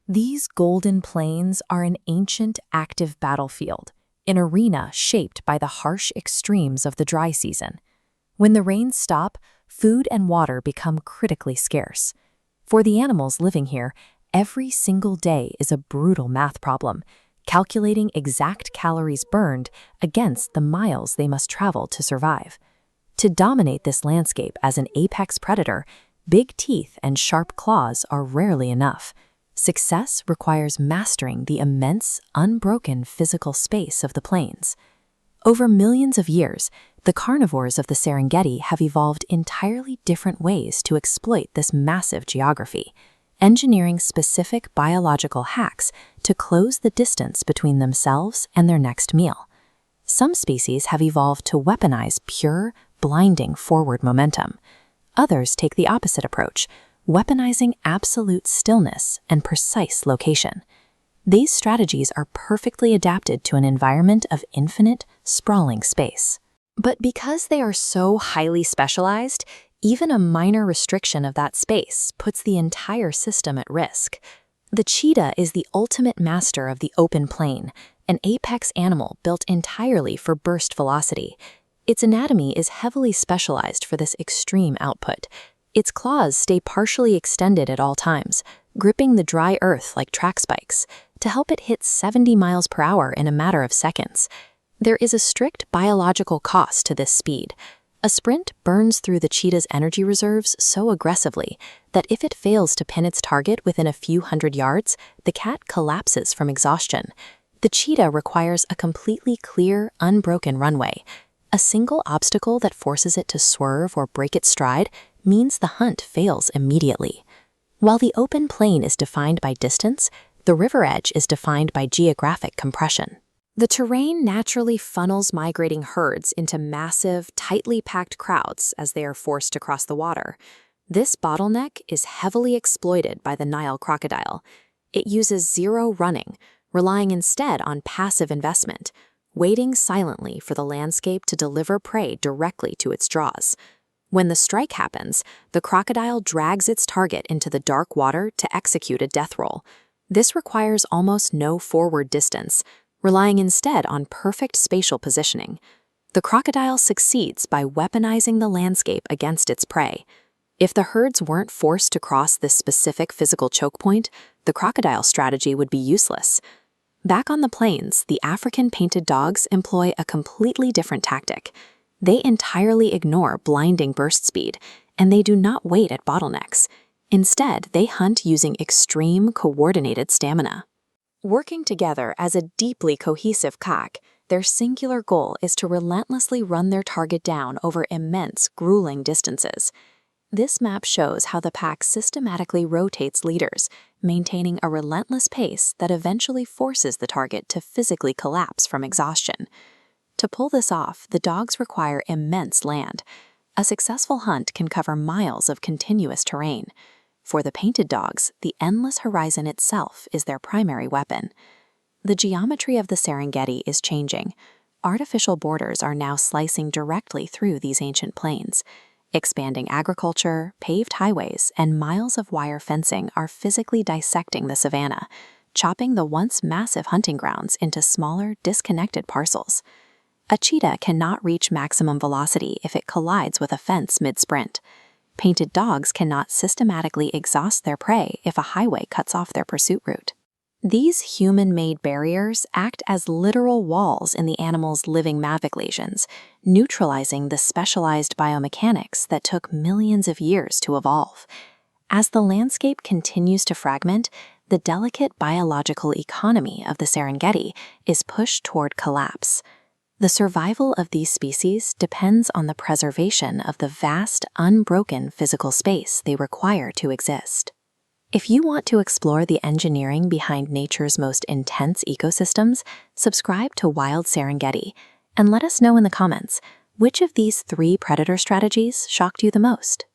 These golden plains are an ancient active battlefield, an arena shaped by the harsh extremes of the dry season. When the rains stop, food and water become critically scarce. For the animals living here, every single day is a brutal math problem, calculating exact calories burned against the miles they must travel to survive. To dominate this landscape as an apex predator, big teeth and sharp claws are rarely enough. Success requires mastering the immense, unbroken physical space of the plains. Over millions of years, the carnivores of the Serengeti have evolved entirely different ways to exploit this massive geography, engineering specific biological hacks to close the distance between themselves and their next meal. Some species have evolved to weaponize pure, blinding forward momentum. Others take the opposite approach, weaponizing absolute stillness and precise location. These strategies are perfectly adapted to an environment of infinite, sprawling space. But because they are so highly specialized, even a minor restriction of that space puts the entire system at risk. The cheetah is the ultimate master of the open plain, an apex animal built entirely for burst velocity. Its anatomy is heavily specialized for this extreme output. Its claws stay partially extended at all times, gripping the dry earth like track spikes, to help it hit 70 miles per hour in a matter of seconds. There is a strict biological cost to this speed. A sprint burns through the cheetah's energy reserves so aggressively that if it fails to pin its target within a few hundred yards, the cat collapses from exhaustion. The cheetah requires a completely clear, unbroken runway. A single obstacle that forces it to swerve or break its stride means the hunt fails immediately. While the open plain is defined by distance, the river edge is defined by geographic compression. The terrain naturally funnels migrating herds into massive, tightly packed crowds as they are forced to cross the water. This bottleneck is heavily exploited by the Nile crocodile. It uses zero running, relying instead on passive investment, waiting silently for the landscape to deliver prey directly to its jaws. When the strike happens, the crocodile drags its target into the dark water to execute a death roll. This requires almost no forward distance, relying instead on perfect spatial positioning. The crocodile succeeds by weaponizing the landscape against its prey. If the herds weren't forced to cross this specific physical choke point, the crocodile strategy would be useless. Back on the plains, the African painted dogs employ a completely different tactic. They entirely ignore blinding burst speed, and they do not wait at bottlenecks. Instead, they hunt using extreme, coordinated stamina. Working together as a deeply cohesive pack, their singular goal is to relentlessly run their target down over immense, grueling distances. This map shows how the pack systematically rotates leaders, maintaining a relentless pace that eventually forces the target to physically collapse from exhaustion. To pull this off, the dogs require immense land. A successful hunt can cover miles of continuous terrain. For the painted dogs, the endless horizon itself is their primary weapon. The geometry of the Serengeti is changing. Artificial borders are now slicing directly through these ancient plains. Expanding agriculture, paved highways, and miles of wire fencing are physically dissecting the savanna, chopping the once massive hunting grounds into smaller, disconnected parcels. A cheetah cannot reach maximum velocity if it collides with a fence mid-sprint. Painted dogs cannot systematically exhaust their prey if a highway cuts off their pursuit route. These human-made barriers act as literal walls in the animal's living lesions, neutralizing the specialized biomechanics that took millions of years to evolve. As the landscape continues to fragment, the delicate biological economy of the Serengeti is pushed toward collapse. The survival of these species depends on the preservation of the vast, unbroken physical space they require to exist. If you want to explore the engineering behind nature's most intense ecosystems, subscribe to Wild Serengeti and let us know in the comments which of these 3 predator strategies shocked you the most.